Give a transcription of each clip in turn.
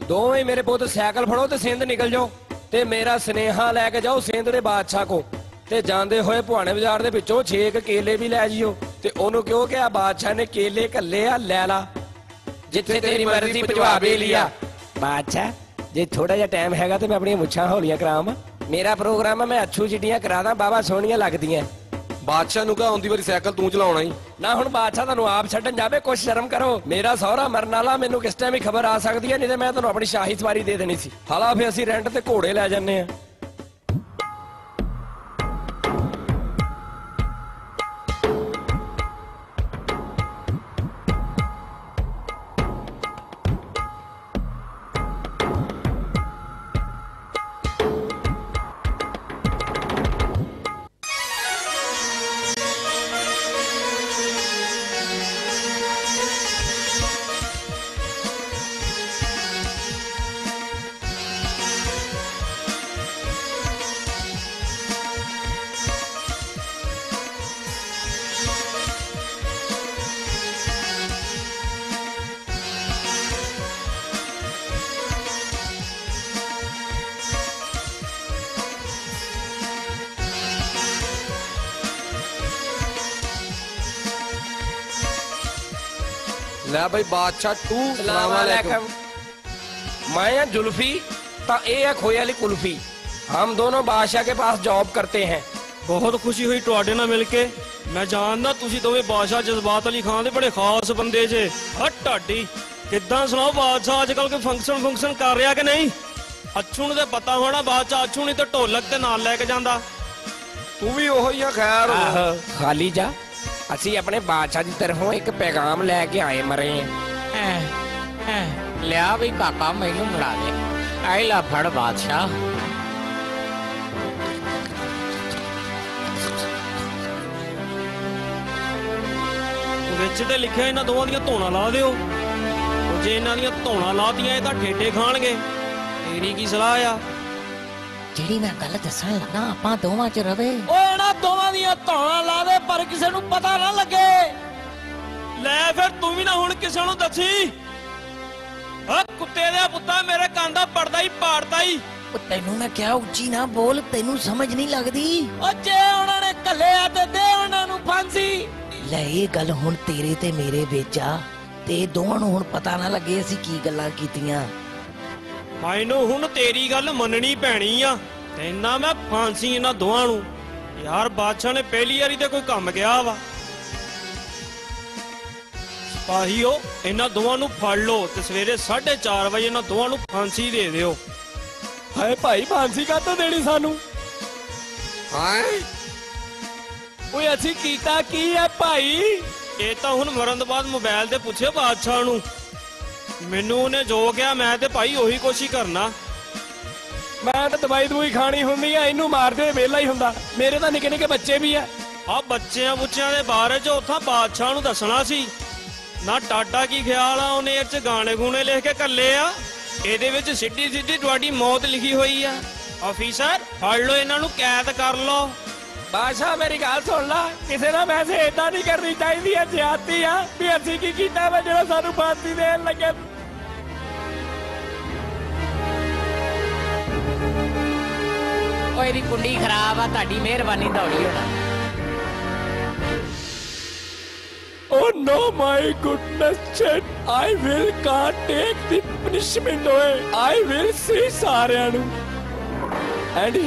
दोवें मेरे पुत साइकिल फड़ो ते सिंध निकल जाओ ते मेरा स्नेहा लैके जाओ सिंध दे बादशाह को ते जांदे होए पुआने बाजार दे विचों 6 केले भी लै जियो ते ओनू क्यों क्या बादशाह ने केले कल्ले आ लै ला जिथे तेरी मर्जी भिजवा भी लिया। बादशाह जे थोड़ा जिहा टाइम हैगा ते मैं अपनी मुच्छां हौलियां करावां। मेरा प्रोग्राम है मैं अच्छू चिट्टियां करा दा बाबा सोहणियां लगदियां। बादशाह नूं कह आउंदी वारी साइकिल तू चलाउणा ही ना हुण बादशाह तुहानूं आप छड्डण जावे कुछ शर्म करो। मेरा सहुरा मरन वाला मैनूं किस टाइम ही खबर आ सकदी है नहीं ते मैं तुहानूं अपनी शाही सवारी दे देनी सी। हाला फिर असीं रेंट ते घोड़े लै जन्ने आ। लै भाई बादशाह टू सलाम अलैकुम। मैं जुल्फी ता ए है खोए वाली कुल्फी। हम दोनों बादशाह के पास जॉब करते हैं। बहुत खुशी हुई तुहाडे नाल मिल के। मैं जानदा तुसीं दोवें बादशाह जज्बात अली खान दे बड़े खास बंदे जे। हट ढाडी किद्दां सुनाओ बादशाह अजकल कोई फंक्शन कर रहा कि नहीं? अच्छू नूं ते पता होना बादशाह अच्छू नहीं तो ढोलक ते नाल लैके जांदा। तू भी ओहो ही खैर खाली जा असी अपने बादशाह की तरफों एक पैगाम लैके आए मरे लिया भी काका मैनू फड़ा दे। आई ला फड़ बादशाह। विच ते लिखिया इन्हां दोवां दियां धौणां ला दिओ। जे इन्हां दियां धौणां लातियां तां ठेडे खाणगे। तेरी की सलाह आ? ਜਿਹੜੀ ਮੈਂ ਗੱਲ ਦੱਸਣ ਲੱਗਾ ਆਪਾਂ ਦੋਵਾਂ ਚ ਰਵੇ। ਓਏ ਇਹਨਾਂ ਦੋਵਾਂ ਦੀਆਂ ਧੌਣਾਂ ਲਾ ਦੇ ਪਰ ਕਿਸੇ ਨੂੰ ਪਤਾ ਨਾ ਲੱਗੇ। ਲੈ ਫਿਰ ਤੂੰ ਵੀ ਨਾ ਹੁਣ ਕਿਸੇ ਨੂੰ ਦੱਸੀ। ਆ ਕੁੱਤੇ ਦੇ ਪੁੱਤਾ ਮੇਰੇ ਕੰਨ ਦਾ ਪੜਦਾ ਹੀ ਪਾੜਦਾ ਹੀ। ਉਹ ਤੈਨੂੰ ਮੈਂ ਕਿਹਾ ਉੱਚੀ ਨਾ ਬੋਲ ਤੈਨੂੰ ਸਮਝ ਨਹੀਂ ਲੱਗਦੀ। ਓ ਜੇ ਉਹਨਾਂ ਨੇ ਘੱਲਿਆ ਤੇ ਦੇ ਉਹਨਾਂ ਨੂੰ ਫਾਂਸੀ। ਲੈ ਇਹ ਗੱਲ ਹੁਣ ਤੇਰੇ ਤੇ ਮੇਰੇ ਵਿੱਚ ਆ ਤੇ ਦੋਵਾਂ ਨੂੰ ਹੁਣ ਪਤਾ ਨਾ ਲੱਗੇ ਅਸੀਂ ਕੀ ਗੱਲਾਂ ਕੀਤੀਆਂ। ਮੈਨੂੰ ਹੁਣ ਤੇਰੀ ਗੱਲ ਮੰਨਣੀ ਪੈਣੀ ਆ। ਤੈਨਾਂ ਮੈਂ ਫਾਂਸੀ ਇਹਨਾਂ ਦੋਵਾਂ ਨੂੰ। ਯਾਰ ਬਾਦਸ਼ਾਹ ਨੇ ਪਹਿਲੀ ਵਾਰੀ ਤੇ ਕੋਈ ਕੰਮ ਗਿਆ ਵਾ। ਸਿਪਾਹੀਓ ਇਹਨਾਂ ਦੋਵਾਂ ਨੂੰ ਫੜ ਲਓ ਤੇ ਸਵੇਰੇ 4:30 ਵਜੇ ਇਹਨਾਂ ਦੋਵਾਂ ਨੂੰ ਫਾਂਸੀ ਦੇ ਦਿਓ। ਹਾਏ ਭਾਈ ਫਾਂਸੀ ਕਾਹਤੋਂ ਦੇਣੀ ਸਾਨੂੰ? ਹਾਂ ਓਏ ਅਸੀਂ ਕੀਤਾ ਕੀ ਹੈ ਭਾਈ? ਇਹ ਤਾਂ ਹੁਣ ਮਰਨ ਤੋਂ ਬਾਅਦ ਮੋਬਾਈਲ ਤੇ ਪੁੱਛਿਓ ਬਾਦਸ਼ਾਹ ਨੂੰ। ਮੈਨੂੰ ਉਹਨੇ ਜੋ ਕਿਹਾ ਮੈਂ ਤੇ ਭਾਈ ਉਹੀ ਕੁਛ ਹੀ ਕਰਨਾ। ਮੈਂ ਤਾਂ ਦਵਾਈ ਦਵਾਈ ਖਾਣੀ ਹੁੰਦੀ ਆ ਇਹਨੂੰ ਮਾਰਦੇ ਵੇਲਾ ਹੀ ਹੁੰਦਾ। ਮੇਰੇ ਤਾਂ ਨਿੱਕੇ ਨਿੱਕੇ ਬੱਚੇ ਵੀ ਆ। ਆ ਬੱਚਿਆਂ ਬੁੱਚਿਆਂ ਦੇ ਬਾਰੇ ਚ ਉੱਥਾਂ ਬਾਦਸ਼ਾਹ ਨੂੰ ਦੱਸਣਾ ਸੀ ਨਾ। ਟਾਟਾ ਕੀ ਖਿਆਲ ਆ ਉਹਨੇ ਇਹ ਚ ਗਾਣੇ ਗੂਣੇ ਲਿਖ ਕੇ ਕੱਲੇ ਆ। ਇਹਦੇ ਵਿੱਚ ਸਿੱਧੀ ਸਿੱਧੀ ਤੁਹਾਡੀ ਮੌਤ ਲਿਖੀ ਹੋਈ ਆ। ਆਫੀਸਰ ਫੜ ਲਓ ਇਹਨਾਂ ਨੂੰ ਕੈਦ ਕਰ ਲਓ। ਬਾਦਸ਼ਾਹ ਮੇਰੀ ਗੱਲ ਸੁਣ ਲਾ ਕਿਸੇ ਨਾਲ ਵੈਸੇ ਏਦਾਂ ਨਹੀਂ ਕਰਨੀ ਚਾਹੀਦੀ ਹੈ। ਜ਼ਿਆਦਤੀ ਆ ਵੀ ਅਸੀਂ ਕੀ ਕੀਤਾ ਵਾ ਜਿਹੜਾ ਸਾਨੂੰ ਫਾਂਸੀ ਦੇਣ ਲੱਗੇ। ਓਏ ਇਹਦੀ ਕੁੰਡੀ ਖਰਾਬ ਆ ਤੁਹਾਡੀ ਮਿਹਰਬਾਨੀ ਦੌੜੀ ਹੋਣਾ। Oh no, my goodness, Chet. I can't take the punishment away. I will see ਸਾਰਿਆਂ ਨੂੰ। And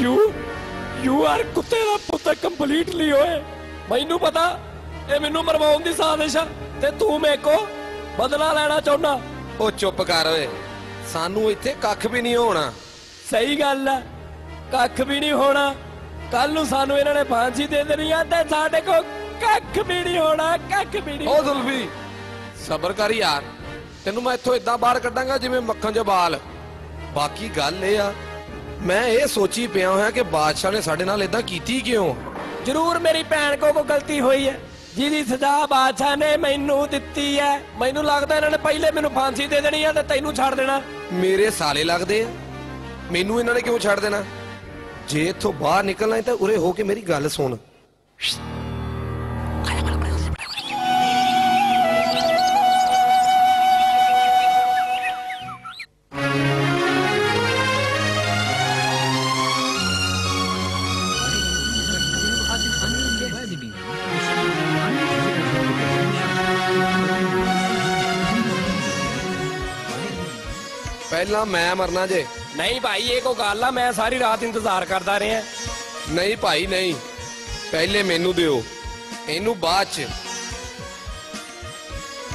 you are ਕੁੱਤੇ ਦਾ ਪੁੱਤ completely ਓਏ। ਮੈਨੂੰ ਪਤਾ ਇਹ ਮੈਨੂੰ ਮਰਵਾਉਣ ਦੀ ਸਾਜ਼ਿਸ਼ ਆ ਤੇ ਤੂੰ ਮੇਰੇ ਕੋ ਬਦਲਾ ਲੈਣਾ ਚਾਹੁੰਦਾ। ਉਹ ਚੁੱਪ ਕਰ ਓਏ ਸਾਨੂੰ ਇੱਥੇ ਕੱਖ ਵੀ ਨਹੀਂ ਹੋਣਾ। ਸਹੀ ਗੱਲ ਆ ਕੱਖ ਵੀ ਨਹੀਂ ਹੋਣਾ। ਕੱਲ ਨੂੰ ਸਾਨੂੰ ਇਹਨਾਂ ਨੇ ਫਾਂਸੀ ਦੇ ਦੇਣੀ ਆ ਤੇ ਸਾਡੇ ਕੋ ਕੱਖ ਵੀ ਨਹੀਂ ਹੋਣਾ। ਕੱਖ ਵੀ ਨਹੀਂ। ਉਹ ਜ਼ੁਲਫੀ ਸਬਰ ਕਰ ਯਾਰ ਤੈਨੂੰ ਮੈਂ ਇੱਥੋਂ ਇਦਾਂ ਬਾਹਰ ਕੱਢਾਂਗਾ ਜਿਵੇਂ ਮੱਖਣ ਚ ਬਾਲ। ਬਾਕੀ ਗੱਲ ਇਹ ਆ ਮੈਂ ਇਹ ਸੋਚੀ ਪਿਆ ਹੋਇਆ ਕਿ ਬਾਦਸ਼ਾਹ ਨੇ ਸਾਡੇ ਨਾਲ ਇਦਾਂ ਕੀਤੀ ਕਿਉਂ। ਜ਼ਰੂਰ ਮੇਰੀ ਭੈਣ ਕੋ ਗਲਤੀ ਹੋਈ ਹੈ ਜਿਹਦੀ ਸਜ਼ਾ ਬਾਦਸ਼ਾਹ ਨੇ ਮੈਨੂੰ ਦਿੱਤੀ ਹੈ। ਮੈਨੂੰ ਲੱਗਦਾ ਇਹਨਾਂ ਨੇ ਪਹਿਲੇ ਮੈਨੂੰ ਫਾਂਸੀ ਦੇ ਦੇਣੀ ਆ ਤੇ ਤੈਨੂੰ ਛੱਡ ਦੇਣਾ। ਮੇਰੇ ਸਾਲੇ ਲੱਗਦੇ ਆ ਮੈਨੂੰ ਇਹਨਾਂ ਨੇ ਕਿਉਂ ਛੱਡ ਦੇਣਾ। ਜੇ ਇੱਥੋਂ ਬਾਹਰ ਨਿਕਲਣਾ ਹੈ ਤਾਂ ਉਰੇ ਹੋ ਕੇ ਮੇਰੀ ਗੱਲ ਸੁਣ। ਪਹਿਲਾਂ ਮੈਂ ਮਰਨਾ ਜੇ। ਨਹੀਂ ਭਾਈ ਇਹ ਕੋ ਗੱਲ ਆ, ਮੈਂ ਸਾਰੀ ਰਾਤ ਇੰਤਜ਼ਾਰ ਕਰਦਾ ਰਿਹਾ। ਨਹੀਂ ਭਾਈ ਨਹੀਂ, ਪਹਿਲੇ ਮੈਨੂੰ ਦਿਓ, ਇਹਨੂੰ ਬਾਅਦ ਚ।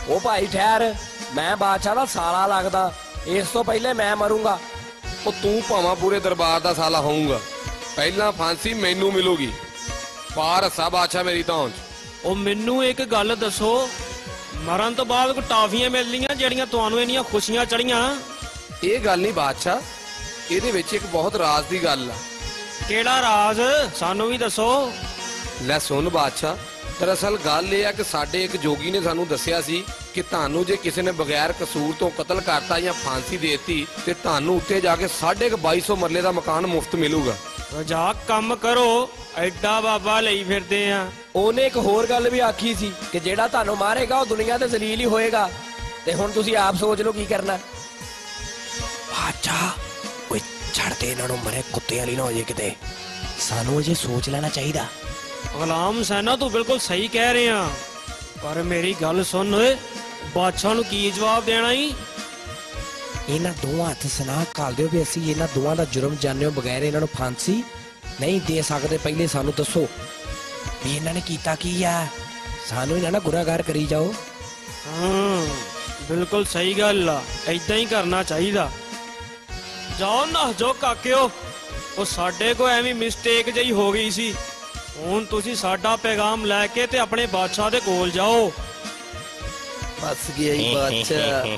ਉਹ ਭਾਈ ਠਹਿਰ, ਮੈਂ ਬਾਦਸ਼ਾਹ ਦਾ ਸਾਲਾ ਲੱਗਦਾ, ਇਸ ਤੋਂ ਪਹਿਲੇ ਮੈਂ ਮਰੂੰਗਾ। ਉਹ ਤੂੰ ਭਾਵਾਂ ਪੂਰੇ ਦਰਬਾਰ ਦਾ ਸਾਲਾ ਹੋਊਗਾ, ਪਹਿਲਾਂ ਫਾਂਸੀ ਮੈਨੂੰ ਮਿਲੂਗੀ। ਪਾਰ ਰੱਸਾ ਬਾਦਸ਼ਾਹ ਮੇਰੀ ਧੌਣ ਚ। ਉਹ ਮੈਨੂੰ ਇੱਕ ਗੱਲ ਦੱਸੋ, ਮਰਨ ਤੋਂ ਬਾਅਦ ਕੋਈ ਟਾਫੀਆਂ ਮਿਲਦੀਆਂ ਜਿਹੜੀਆਂ ਤੁਹਾਨੂੰ ਇੰਨੀਆਂ ਖੁਸ਼ੀਆਂ ਚੜੀਆਂ? ਇਹ ਗੱਲ ਨਹੀਂ ਬਾਦਸ਼ਾਹ, ਇਹਦੇ ਵਿੱਚ ਇੱਕ ਬਹੁਤ ਰਾਜ਼ ਦੀ ਗੱਲ ਆ। ਕਿਹੜਾ ਰਾਜ਼, ਸਾਨੂੰ ਵੀ ਦੱਸੋ। ਲੈ ਸੁਣ ਬਾਦਸ਼ਾਹ, ਦਰਅਸਲ ਗੱਲ ਇਹ ਆ ਕਿ ਸਾਡੇ ਇੱਕ ਜੋਗੀ ਨੇ ਸਾਨੂੰ ਦੱਸਿਆ ਸੀ ਕਿ ਤੁਹਾਨੂੰ ਜੇ ਕਿਸੇ ਨੇ ਬਗੈਰ ਕਸੂਰ ਤੋਂ ਕਤਲ ਕਰਤਾ ਜਾਂ ਫਾਂਸੀ ਦੇਤੀ ਤੇ ਤੁਹਾਨੂੰ ਉੱਤੇ ਜਾ ਕੇ 2250 ਮਰਲੇ ਦਾ ਮਕਾਨ ਮੁਫਤ ਮਿਲੂਗਾ। ਰਜਾਕ ਕੰਮ ਕਰੋ, ਐਡਾ ਬਾਬਾ ਲਈ ਫਿਰਦੇ ਆ। ਉਹਨੇ ਇੱਕ ਹੋਰ ਗੱਲ ਵੀ ਆਖੀ ਸੀ ਕਿ ਜਿਹੜਾ ਤੁਹਾਨੂੰ ਮਾਰੇਗਾ ਉਹ ਦੁਨੀਆ ਤੇ ਜ਼ਲੀਲ ਹੀ ਹੋਏਗਾ। ਤੇ ਹੁਣ ਤੁਸੀਂ ਆਪ ਸੋਚ ਲਓ ਕੀ ਕਰਨਾ। ਬਾਦਸ਼ਾਹ ਓਏ ਛੱਡ ਦੇ ਇਹਨਾਂ ਨੂੰ, ਮਰੇ ਕੁੱਤੇ ਵਾਲੀ ਨਾ ਹੋ ਜੇ ਕਿਤੇ। ਸਾਨੂੰ ਅਜੇ ਸੋਚ ਲੈਣਾ ਚਾਹੀਦਾ। ਗੁਲਾਮ ਸੈਨਾ ਤੂੰ ਬਿਲਕੁਲ ਸਹੀ ਕਹਿ ਰਿਹਾ, ਪਰ ਮੇਰੀ ਗੱਲ ਸੁਣ ਓਏ, ਬਾਦਸ਼ਾਹ ਨੂੰ ਕੀ ਜਵਾਬ ਦੇਣਾ ਈ? ਇਹਨਾਂ ਦੋਵਾਂ ਹੱਥ ਸੁਨਾਹ ਕਰ ਦਿਓ ਵੀ ਅਸੀਂ ਇਹਨਾਂ ਦੋਵਾਂ ਦਾ ਜੁਰਮ ਜਾਣਿਓ ਬਗੈਰ ਇਹਨਾਂ ਨੂੰ ਫਾਂਸੀ ਨਹੀਂ ਦੇ ਸਕਦੇ। ਪਹਿਲੇ ਸਾਨੂੰ ਦੱਸੋ ਵੀ ਇਹਨਾਂ ਨੇ ਕੀਤਾ ਕੀ ਆ, ਸਾਨੂੰ ਇਹਨਾਂ ਨਾਲ ਗੁਨਾਹਗਾਰ ਕਰੀ ਜਾਓ। ਹਾਂ ਬਿਲਕੁਲ ਸਹੀ ਗੱਲ ਆ, ਏਦਾਂ ਹੀ ਕਰਨਾ ਚਾਹੀਦਾ। ਜਾਓ ਨਾ ਜੋ ਕਾਕਿਓ, ਉਹ ਸਾਡੇ ਕੋ ਐਵੇਂ ਮਿਸਟੇਕ ਜਿਹੀ ਹੋ ਗਈ ਸੀ। ਹੁਣ ਤੁਸੀਂ ਸਾਡਾ ਪੈਗਾਮ ਲੈ ਕੇ ਤੇ ਆਪਣੇ ਬਾਦਸ਼ਾਹ ਦੇ ਕੋਲ ਜਾਓ। ਫਸ ਗਿਆ ਹੀ ਬਾਦਸ਼ਾਹ।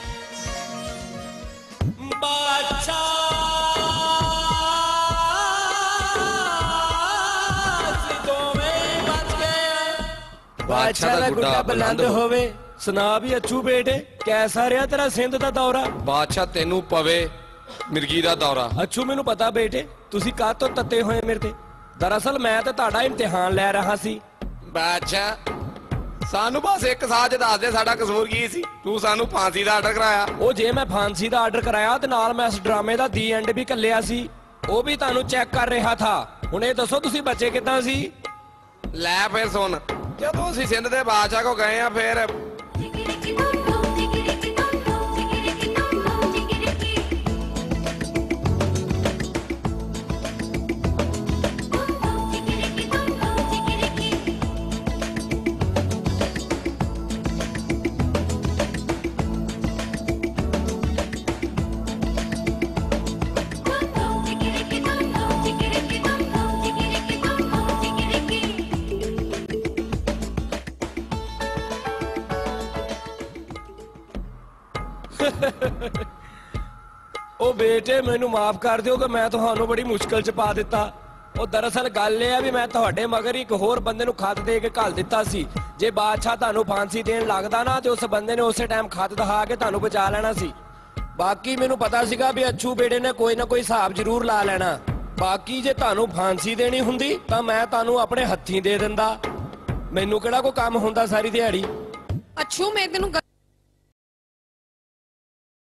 ਬਾਦਸ਼ਾਹ ਦਾ ਗੁੱਡਾ ਬੁਲੰਦ ਹੋਵੇ। ਸੁਣਾ ਵੀ ਅੱਛੂ ਬੇਟੇ, ਕੈਸਾ ਰਿਹਾ ਤੇਰਾ ਸਿੰਧ ਦਾ ਦੌਰਾ? ਬਾਦਸ਼ਾਹ ਤੈਨੂੰ ਪਵੇ ਮਿਰਗੀ ਦਾ ਦੌਰਾ। ਅੱਛੂ ਮੈਨੂੰ ਪਤਾ ਬੇਟੇ, ਤੁਸੀਂ ਕਾਹ ਤੋਂ ਤੱਤੇ ਹੋਏ ਮੇਰੇ ਤੇ। ਦਰਅਸਲ ਮੈਂ ਤੇ ਤੁਹਾਡਾ ਇਮਤਿਹਾਨ ਲੈ ਰਹਾ ਸੀ। ਬਾਦਸ਼ਾਹ ਸਾਨੂੰ ਬਸ ਇੱਕ ਸਾਜ ਦੱਸ ਦੇ, ਸਾਡਾ ਕਸੂਰ ਕੀ ਸੀ? ਤੂੰ ਸਾਨੂੰ ਫਾਂਸੀ ਦਾ ਆਰਡਰ ਕਰਾਇਆ। ਉਹ ਜੇ ਮੈਂ ਫਾਂਸੀ ਦਾ ਆਰਡਰ ਕਰਾਇਆ ਤੇ ਨਾਲ ਮੈਂ ਇਸ ਡਰਾਮੇ ਦਾ ਦੀ ਐਂਡ ਵੀ ਕੱਲਿਆ ਸੀ, ਉਹ ਵੀ ਤੁਹਾਨੂੰ ਚੈੱਕ ਕਰ ਰਿਹਾ ਥਾ। ਹੁਣ ਇਹ ਦੱਸੋ ਤੁਸੀਂ ਬਚੇ ਕਿੱਦਾਂ ਸੀ? ਲੈ ਫਿਰ ਸੁਣ, ਜਦੋਂ ਅਸੀਂ ਸਿੰਧ ਦੇ ਬਾਦਸ਼ਾਹ ਕੋ ਗਏ ਆ ਫਿਰ ਉਹ ਬੇਟੇ ਮੈਨੂੰ ਮਾਫ ਕਰ ਦਿਓ ਕਿ ਮੈਂ ਤੁਹਾਨੂੰ ਬੜੀ ਮੁਸ਼ਕਲ 'ਚ ਪਾ ਦਿੱਤਾ। ਉਹ ਦਰਅਸਲ ਗੱਲ ਇਹ ਆ ਵੀ ਮੈਂ ਤੁਹਾਡੇ ਮਗਰ ਇੱਕ ਹੋਰ ਬੰਦੇ ਨੂੰ ਖਤ ਦੇ ਕੇ ਘੱਲ ਦਿੱਤਾ ਸੀ। ਜੇ ਬਾਦਸ਼ਾਹ ਤੁਹਾਨੂੰ ਫਾਂਸੀ ਦੇਣ ਲੱਗਦਾ ਨਾ ਤੇ ਉਸ ਬੰਦੇ ਨੇ ਉਸੇ ਟਾਈਮ ਖਤ ਦਿਖਾ ਕੇ ਤੁਹਾਨੂੰ ਬਚਾ ਲੈਣਾ ਸੀ। ਬਾਕੀ ਮੈਨੂੰ ਪਤਾ ਸੀਗਾ ਵੀ ਅੱਛੂ ਬੇਟੇ ਨੇ ਕੋਈ ਨਾ ਕੋਈ ਹਿਸਾਬ ਜ਼ਰੂਰ ਲਾ ਲੈਣਾ। ਬਾਕੀ ਜੇ ਤੁਹਾਨੂੰ ਫਾਂਸੀ ਦੇਣੀ ਹੁੰਦੀ ਤਾਂ ਮੈਂ ਤੁਹਾਨੂੰ ਆਪਣੇ ਹੱਥੀਂ ਦੇ ਦਿੰਦਾ, ਮੈਨੂੰ ਕਿਹੜਾ ਕੋਈ ਕੰਮ ਹੁੰਦਾ ਸਾਰੀ ਦਿਹਾੜੀ। ਅੱਛੂ ਮੈਂ ਤੈਨੂੰ